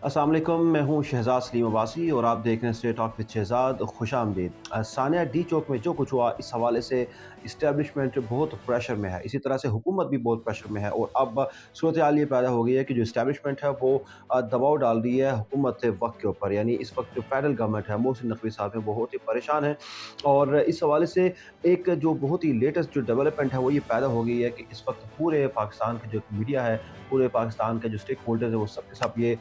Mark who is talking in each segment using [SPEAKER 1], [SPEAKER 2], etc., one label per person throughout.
[SPEAKER 1] अस्सलाम वालेकुम, मैं हूँ शहजाद सलीम अब्बासी और आप देख रहे हैं स्ट्रेट टॉक विद शहजाद। खुशामदीद। सानिया डी चौक में जो कुछ हुआ, इस हवाले से इस्टेब्लिशमेंट बहुत प्रेशर में है, इसी तरह से हुकूमत भी बहुत प्रेशर में है और अब सूरत हाल ये पैदा हो गई है कि जो इस्टेब्लिशमेंट है वो दबाव डाल रही है हुकूमत वक्त के ऊपर। यानी इस वक्त जो फेडरल गवर्नमेंट है, मोहसिन नकवी साहब हैं, बहुत ही परेशान हैं और इस हवाले से एक जो बहुत ही लेटेस्ट जो डेवलपमेंट है वो ये पैदा हो गई है कि इस वक्त पूरे पाकिस्तान की जो मीडिया है, पूरे पाकिस्तान के जो स्टेक होल्डर्स है, वो सब के सब ये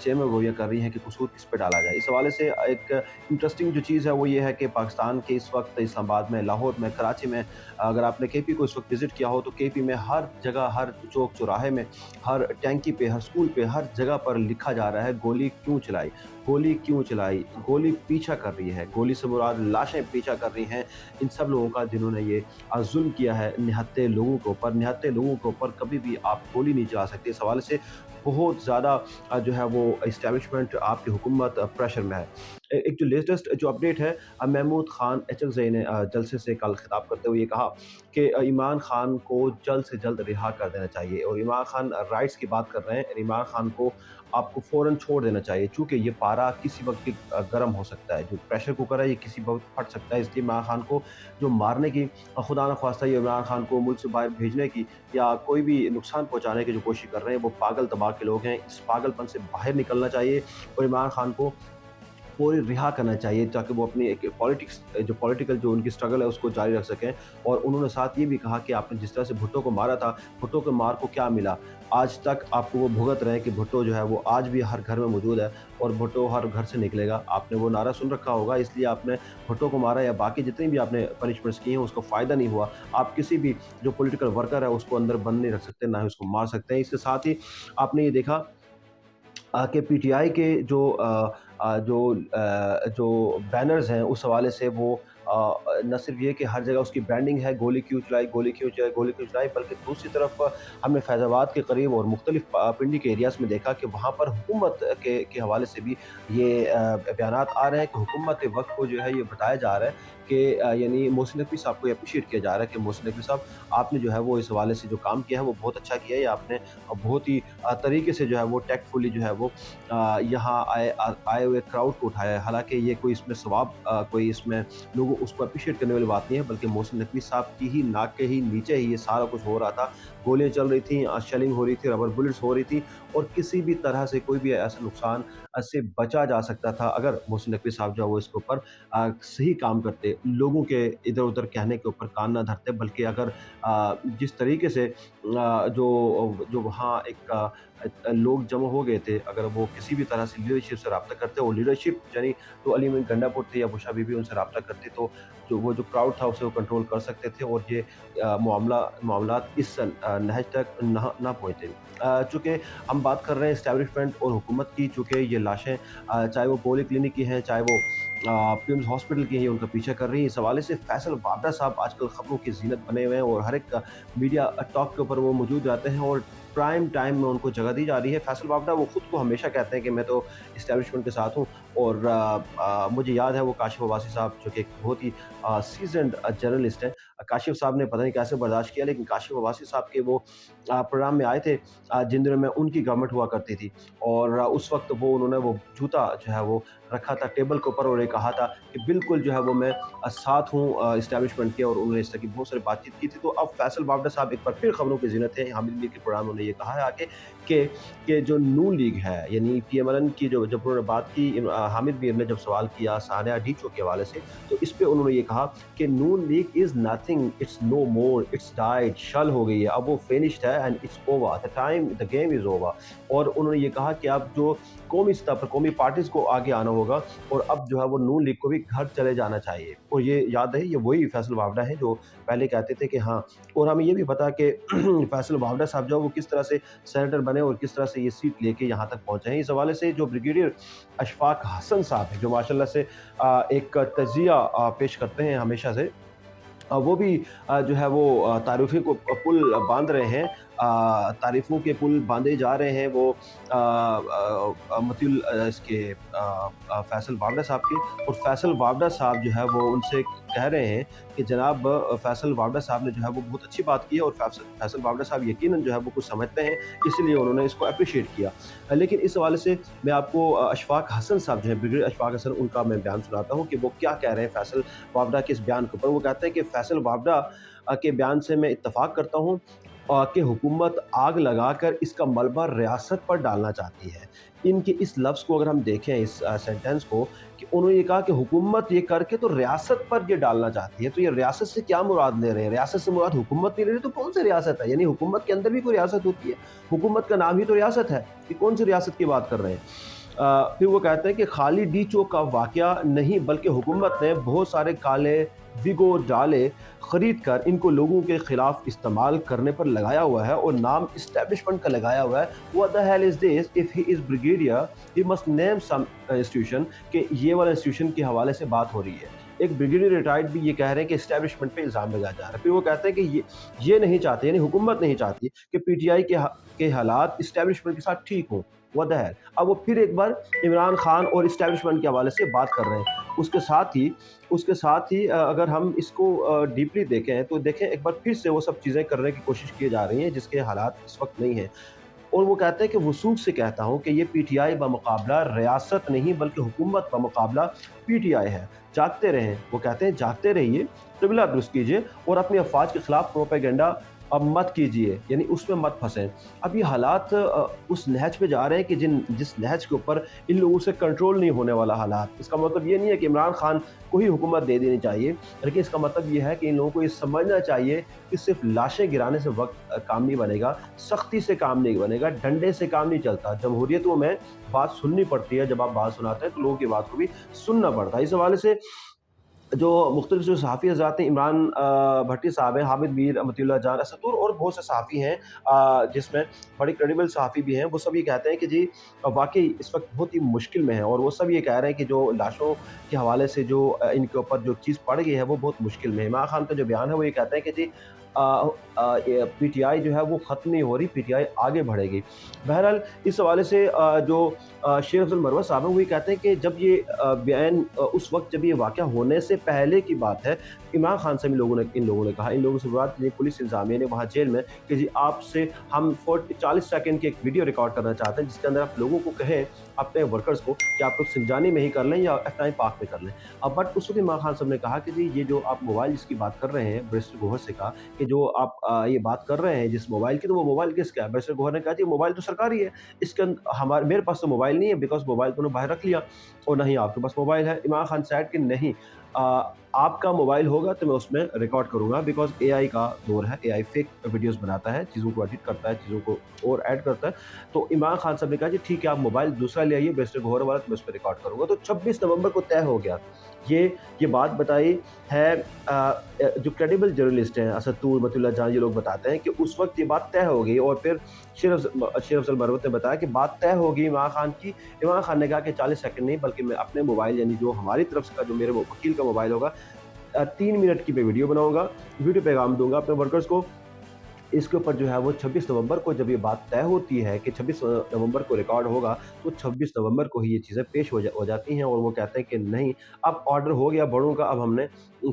[SPEAKER 1] चेयरमैन गोइयाँ कर रही हैं कि कसूर किस पे डाला जाए। इस हवाले से एक इंटरेस्टिंग जो चीज़ है वो ये है कि पाकिस्तान के इस वक्त इस्लामाबाद में, लाहौर में, कराची में, अगर आपने केपी को इस वक्त विज़िट किया हो तो केपी में हर जगह, हर चौक चौराहे में, हर टैंकी पे, हर स्कूल पे, हर जगह पर लिखा जा रहा है गोली क्यों चलाई? गोली क्यों चलाई? गोली पीछा कर रही है। गोली से मुराद लाशें पीछा कर रही हैं इन सब लोगों का जिन्होंने ये ज़ुल्म किया है निहत्थे लोगों के ऊपर। निहत्थे लोगों के ऊपर कभी भी आप गोली नहीं चला सकते। इस हवाले से बहुत ज़्यादा जो है वो इस्टेब्लिशमेंट आपकी हुकूमत प्रेशर में है। एक जो लेटेस्ट जो अपडेट है, महमूद खान एचएलज़ई ने जलसे से कल खिताब करते हुए ये कहा कि इमरान खान को जल्द से जल्द रिहा कर देना चाहिए और इमरान खान राइट्स की बात कर रहे हैं। इमरान खान को आपको फ़ौरन छोड़ देना चाहिए चूँकि ये पारा किसी वक़्त भी गर्म हो सकता है। जो प्रेशर कुकर है ये किसी वक़्त फट सकता है, इसलिए इमरान खान को जो मारने की खुदा न ख़्वास्ता ये इमरान खान को मुल्क से बाहर भेजने की या कोई भी नुकसान पहुँचाने की जो कोशिश कर रहे हैं वो पागल दिमाग के लोग हैं। इस पागलपन से बाहर निकलना चाहिए और इमरान खान को पूरी रिहा करना चाहिए ताकि वो अपनी एक पॉलिटिकल जो उनकी स्ट्रगल है उसको जारी रख सकें। और उन्होंने साथ ये भी कहा कि आपने जिस तरह से भुट्टो को मारा था, भुट्टो के मार को क्या मिला? आज तक आपको वो भुगत रहे हैं कि भुट्टो जो है वो आज भी हर घर में मौजूद है और भुट्टो हर घर से निकलेगा। आपने वो नारा सुन रखा होगा, इसलिए आपने भुट्टो को मारा या बाकी जितनी भी आपने पनिशमेंट्स की हैं उसको फ़ायदा नहीं हुआ। आप किसी भी जो पॉलिटिकल वर्कर है उसको अंदर बंद नहीं रख सकते, ना ही उसको मार सकते हैं। इसके साथ ही आपने ये देखा कि पीटीआई के जो बैनर्स हैं उस हवाले से वो न सिर्फ ये कि हर जगह उसकी ब्रांडिंग है, गोली क्यों चलाई, गोली क्यों चलाई, गोली क्यों चलाई, बल्कि दूसरी तरफ हमने फैज़ाबाद के करीब और मुख्तलिफ पिंडी के एरियाज़ में देखा कि वहाँ पर हुकूमत के हवाले से भी ये बयानात आ रहे हैं कि हुकूमत वक्त को जो है ये बताया जा रहा है कि यानी मोहसिन नकवी साहब को अप्रिशिएट किया जा रहा है कि मोहसिन नकवी साहब आपने जो है वो इस हवाले से जो काम किया है वो बहुत अच्छा किया है। आपने बहुत ही तरीके से जो है वो टैक्टफुली जो है वो यहाँ आए हुए क्राउड को उठाया है। हालाँकि ये कोई इसमें सवाब कोई इसमें लोगों उसको एप्रिशिएट करने वाली बात नहीं है, बल्कि मोहसिन नकवी साहब की ही नाक के ही नीचे ही ये सारा कुछ हो रहा था। गोलियाँ चल रही थी, शेलिंग हो रही थी, रबर बुलेट्स हो रही थी और किसी भी तरह से कोई भी ऐसा नुकसान से बचा जा सकता था अगर मोहसिन नकवी साहब जो है वो इसके ऊपर सही काम करते, लोगों के इधर-उधर कहने के ऊपर कान ना धरते, बल्कि अगर जिस तरीके से जो जो वहाँ एक लोग जमा हो गए थे, अगर वो किसी भी तरह से लीडरशिप से राब्ता करते और लीडरशिप यानी तो अली मीर गंडापुर थे या बुशरा बीबी उनसे राब्ता करते तो जो क्राउड था उसे वो कंट्रोल कर सकते थे और ये मामलात इस नहज तक ना पहुँचते। चूँकि हम बात कर रहे हैं एस्टेब्लिशमेंट और हुकूमत की, चूँकि ये लाशें चाहे वो पोली क्लिनिक की हैं, चाहे वो पिम्स हॉस्पिटल की हैं, उनका पीछा कर रही हैं। इस हवाले से फैसल वाबड़ा साहब आजकल खबरों की ज़ीनत बने हुए हैं और हर एक मीडिया टॉक के ऊपर वो मौजूद रहते हैं और प्राइम टाइम में उनको जगह दी जा रही है। फैसल वाबड़ा वो खुद को हमेशा कहते हैं कि मैं तो एस्टेब्लिशमेंट के साथ हूँ और मुझे याद है वो काशिफ अब्बासी साहब जो कि एक बहुत ही सीज़न्ड जर्नलिस्ट हैं। काशिफ साहब ने पता नहीं कैसे बर्दाश्त किया, लेकिन काशिफ अब्बासी साहब के वो प्रोग्राम में आए थे जिन दिनों में उनकी गवर्नमेंट हुआ करती थी और उस वक़्त वो उन्होंने वो जूता जो है वो रखा था टेबल के ऊपर और ये कहा था कि बिल्कुल जो है वो मैं साथ हूँ एस्टेब्लिशमेंट के और उन्होंने इस तरह की बहुत सारी बातचीत की थी। तो अब फैसल वाबड़ा साहब एक बार फिर खबरों की ज़ीनत है। हामिद मीर के प्रोग्राम में उन्होंने ये कहा है आगे कि जो नून लीग है यानी पीएमएलएन की जो जब उन्होंने बात की हामिद मीर ने जब सवाल किया सानिया डीचो के हवाले से, तो इस पे उन्होंने ये कहा कि Noon league is nothing, it's no more, it's died, शल हो गई है, अब वो फिनिश्ड है and it's over, the game is over. और उन्होंने ये कहा कि अब जो कौमी सतह पर कौमी पार्टीज़ को आगे आना होगा और अब जो है वो नून लीग को भी घर चले जाना चाहिए। और ये याद है, ये वही फैसल वावड़ा है जो पहले कहते थे कि हाँ, और हमें ये भी पता कि फैसल वावड़ा साहब जो है वो किस तरह से सेनेटर बने और किस तरह से ये सीट लेके यहाँ तक पहुँचे हैं। इस हवाले से जो ब्रिगेडियर अशफाक हसन साहब हैं, जो माशाल्लाह से एक तज़िया पेश करते हैं हमेशा से, वो भी जो है वो तारीफ़ों को पुल बाँध रहे हैं। तारीफ़ों के पुल बाँधे जा रहे हैं वो इसके फैसल वावड़ा साहब के। और फैसल वावड़ा साहब जो है वो उनसे कह रहे हैं कि जनाब फैसल वावड़ा साहब ने जो है वो बहुत अच्छी बात की है, और फैसल वावड़ा साहब यकीनन जो है वो कुछ समझते हैं, इसलिए उन्होंने इसको एप्रिशिएट किया। लेकिन इस हवाले से मैं आपको अशफाक हसन साहब जो है, ब्रिगेडियर अशफाक हसन, उनका मैं बयान सुनाता हूँ कि वो क्या कह रहे हैं फैसल वावड़ा के इस बयान के ऊपर। वो कहते हैं कि फैसल वावड़ा के बयान से मैं इत्तफ़ाक करता हूँ कि हुकूमत आग लगाकर इसका मलबा रियासत पर डालना चाहती है। इनके इस लफ्ज़ को अगर हम देखें, इस सेंटेंस को, कि उन्होंने ये कहा कि हुकूमत ये करके तो रियासत पर ये डालना चाहती है। तो ये रियासत से क्या मुराद ले रहे हैं? रियासत से मुराद हुकूमत नहीं ले रहे, तो कौन सी रियासत है? यानी हुकूमत के अंदर भी कोई रियासत होती है? हुकूमत का नाम ही तो रियासत है। ये कौन सी रियासत की बात कर रहे हैं? फिर वो कहते हैं कि खाली डी चौक का वाक़या नहीं, बल्कि हुकूमत ने बहुत सारे काले विगो डाले खरीद कर इनको लोगों के खिलाफ इस्तेमाल करने पर लगाया हुआ है, और नाम इस्टेब्लिशमेंट का लगाया हुआ है। What the hell is this? If he is brigadier he must name some institution, कि ये वाला इंस्टीट्यूशन के हवाले से बात हो रही है। एक ब्रिगेडियर रिटायर्ड भी ये कह रहे हैं कि इस्टेब्लिशमेंट पे इल्ज़ाम लगाया जा रहा है। फिर वो कहते हैं कि ये नहीं चाहते, यानी हुकूमत नहीं चाहती कि पीटीआई के हालात इस्टेब्लिशमेंट के साथ ठीक हों। What the hello? अब वो फिर एक बार इमरान खान और इस्टेब्लिशमेंट के हवाले से बात कर रहे हैं। उसके साथ ही अगर हम इसको डीपली देखें, तो देखें एक बार फिर से वो सब चीज़ें करने की कोशिश की जा रही हैं जिसके हालात इस वक्त नहीं हैं। और वो कहते हैं कि वसूख से कहता हूँ कि ये पीटीआई बमुकाबला रियासत नहीं, बल्कि हुकूमत बमुकाबला पीटीआई है। जागते रहें, वो कहते हैं जागते रहिए, क़िबला दुरुस्त कीजिए और अपनी अफवाज के खिलाफ प्रोपेगेंडा अब मत कीजिए, यानी उसमें मत फंसें। अब ये हालात उस नहज पे जा रहे हैं कि जिस नहज के ऊपर इन लोगों से कंट्रोल नहीं होने वाला हालात। इसका मतलब ये नहीं है कि इमरान खान को ही हुकूमत दे देनी चाहिए, लेकिन इसका मतलब ये है कि इन लोगों को ये समझना चाहिए कि सिर्फ लाशें गिराने से वक्त काम नहीं बनेगा, सख्ती से काम नहीं बनेगा, डंडे से काम नहीं चलता। जमहूरियतों में बात सुननी पड़ती है, जब आप बात सुनाते हैं तो लोगों की बात को भी सुनना पड़ता है। इस हवाले से जो मुख्तलिफ जो सहाफ़ी हज़रात हैं, इमरान भट्टी साहब हैं, हामिद मीर, अमतुल्लाह जान असदुर, और बहुत से सहाफ़ी हैं जिसमें बड़े क्रेडिबल सहाफ़ी भी हैं। वो सब ये कहते हैं कि जी वाक़ई इस वक्त बहुत ही मुश्किल में है, और वो सब ये कह रहे हैं कि जो लाशों के हवाले से जो इनके ऊपर जो चीज़ पड़ गई है वो बहुत मुश्किल में है। इमरान खान का जो बयान है वो ये कहते हैं कि जी पीटीआई जो है वो ख़त्म नहीं हो रही, पीटीआई आगे बढ़ेगी। बहरहाल इस हवाले से जो शेख अफजल मरवत साहब हैं वो ये कहते हैं कि जब ये बयान उस वक्त जब ये वाक़या होने से पहले की बात है, इमरान खान से भी इन लोगों ने कहा, इन लोगों से बात ये पुलिस इंतज़ामिया ने वहाँ जेल में, कि जी आपसे हम 40 सेकंड की एक वीडियो रिकॉर्ड करना चाहते हैं जिसके अंदर आप लोगों को कहें, अपने वर्कर्स को, कि आप लोग सिंजानी में ही कर लें या F9 पार्क में कर लें। अब बट उस वक्त इमरान खान साहब ने कहा कि जी ये जो आप मोबाइल जिसकी बात कर रहे हैं, बैरिस्टर गौहर से कहा कि जो आप ये बात कर रहे हैं जिस मोबाइल की, तो वो मोबाइल किसका है? बैरिस्टर गौहर ने कहा जी मोबाइल तो सरकारी है, इसके मेरे पास तो मोबाइल नहीं है, बिकॉज़ मोबाइल तो उन्होंने बाहर रख लिया, और ना ही आपके पास मोबाइल है। इमरान खान सेड कि नहीं, आपका मोबाइल होगा तो मैं उसमें रिकॉर्ड करूँगा, बिकॉज़ एआई का दौर है, एआई फेक वीडियोज़ बनाता है, चीज़ों को एडिट करता है, चीज़ों को और ऐड करता है। तो इमरान खान साहब ने कहा जी ठीक है, आप मोबाइल दूसरा ले आइए बैरिस्टर गौहर वाला, तो मैं उस पे रिकॉर्ड करूँगा। तो 26 नवंबर को तय हो गया। ये बात बताई है जो क्रेडिबल जर्नलिस्ट हैं, असद तूर, अमतुल्लाह जान, ये लोग बताते हैं कि उस वक्त ये बात तय हो गई, और फिर शेख अफजल मरवत ने बताया कि बात तय हो गई इमरान खान की। इमरान खान ने कहा कि 40 सेकंड नहीं, बल्कि मैं अपने मोबाइल, यानी जो हमारी तरफ से का जो मेरे वकील का मोबाइल होगा, 3 मिनट की मैं वीडियो बनाऊँगा, वीडियो पैगाम दूँगा अपने वर्कर्स को। इसके ऊपर जो है वो 26 नवंबर को जब ये बात तय होती है कि 26 नवंबर को रिकॉर्ड होगा, तो 26 नवंबर को ही ये चीज़ें पेश हो जाती हैं, और वो कहते हैं कि नहीं, अब ऑर्डर हो गया बड़ों का, अब हमने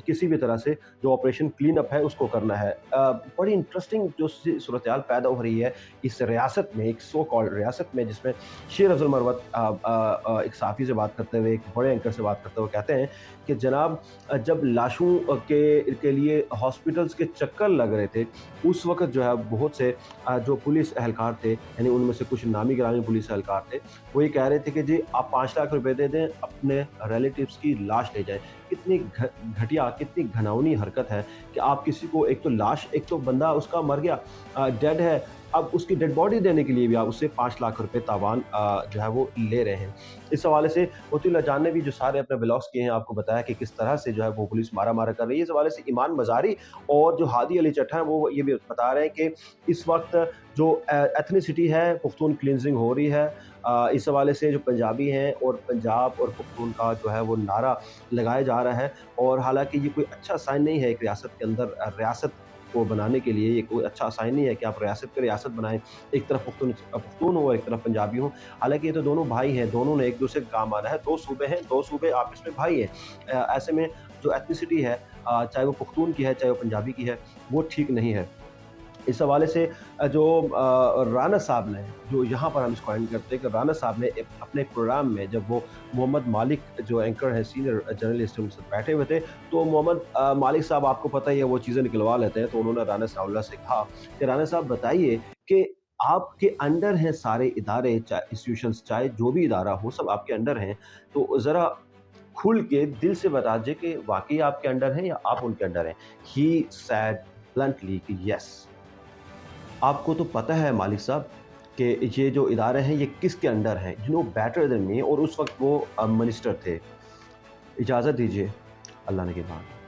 [SPEAKER 1] किसी भी तरह से जो ऑपरेशन क्लीन अप है उसको करना है। बड़ी इंटरेस्टिंग जो सूरत-ए-हाल पैदा हो रही है इस रियासत में, एक सो कॉल्ड रियासत में, जिसमें शेख अफजल मरवत एक सहाफ़ी से बात करते हुए, एक बड़े एंकर से बात करते हुए कहते हैं कि जनाब जब लाशों के लिए हॉस्पिटल्स के चक्कर लग रहे थे, उस वक़्त जो है बहुत से जो पुलिस एहलकार थे, यानी उनमें से कुछ नामी गिरामी पुलिस एहलकार थे, वो ये कह रहे थे कि जी आप 5 लाख रुपए दे दें, अपने रिलेटिव्स की लाश ले जाएँ। कितनी घटिया, कितनी घिनौनी हरकत है कि आप किसी को, एक तो लाश, एक तो बंदा उसका मर गया, डेड है, अब उसकी डेड बॉडी देने के लिए भी आप उससे 5 लाख रुपए तावान जो है वो ले रहे हैं। इस हवाले से मोतीउल्लाह जान ने भी जो सारे अपने व्लॉग्स किए हैं आपको बताया कि किस तरह से जो है वो पुलिस मारा-मारा कर रही है। इस हवाले से ईमान मज़ारी और जो हादी अली चट्टा हैं वो ये भी बता रहे हैं कि इस वक़्त जो एथनिसिटी है पुख्तून क्लींजिंग हो रही है। इस हवाले से जो पंजाबी हैं और पंजाब और पुख्तून का जो है वो नारा लगाया जा रहा है और हालाँकि ये कोई अच्छा साइन नहीं है एक रियासत के अंदर रियासत को बनाने के लिए ये कोई अच्छा साइन नहीं है कि आप रियासत पे रियासत बनाएँ। एक तरफ पख्तून हो और एक तरफ पंजाबी हो। हालाँकि ये तो दोनों भाई हैं, दोनों ने एक-दूसरे का काम आना है। 2 सूबे हैं, 2 सूबे आपस में भाई हैं। ऐसे में जो एथनिसिटी है चाहे वो पख्तून की है, चाहे वो पंजाबी की है, वो ठीक नहीं है। इस हवाले से जो राना साहब ने जो यहाँ पर हम इसको एंड करते हैं कि राना साहब ने अपने प्रोग्राम में जब वो मोहम्मद मालिक जो एंकर है सीनियर जर्नलिस्ट उनसे बैठे हुए थे तो मोहम्मद मालिक साहब आपको पता ही है वो चीज़ें निकलवा लेते हैं तो उन्होंने राना साहब से कहा कि राना साहब बताइए कि आपके अंडर हैं सारे इदारे चाहे इंस्टीट्यूशंस चाहे जो भी इदारा हो सब आपके अंडर हैं तो ज़रा खुल के दिल से बता दीजिए कि वाकई आपके अंडर हैं या आप उनके अंडर हैं ही सेड ब्लंटली कि यस आपको तो पता है मालिक साहब कि ये जो इदारे हैं ये किसके अंडर हैं you know better than me और उस वक्त वो मिनिस्टर थे इजाज़त दीजिए अल्लाह ने के बाद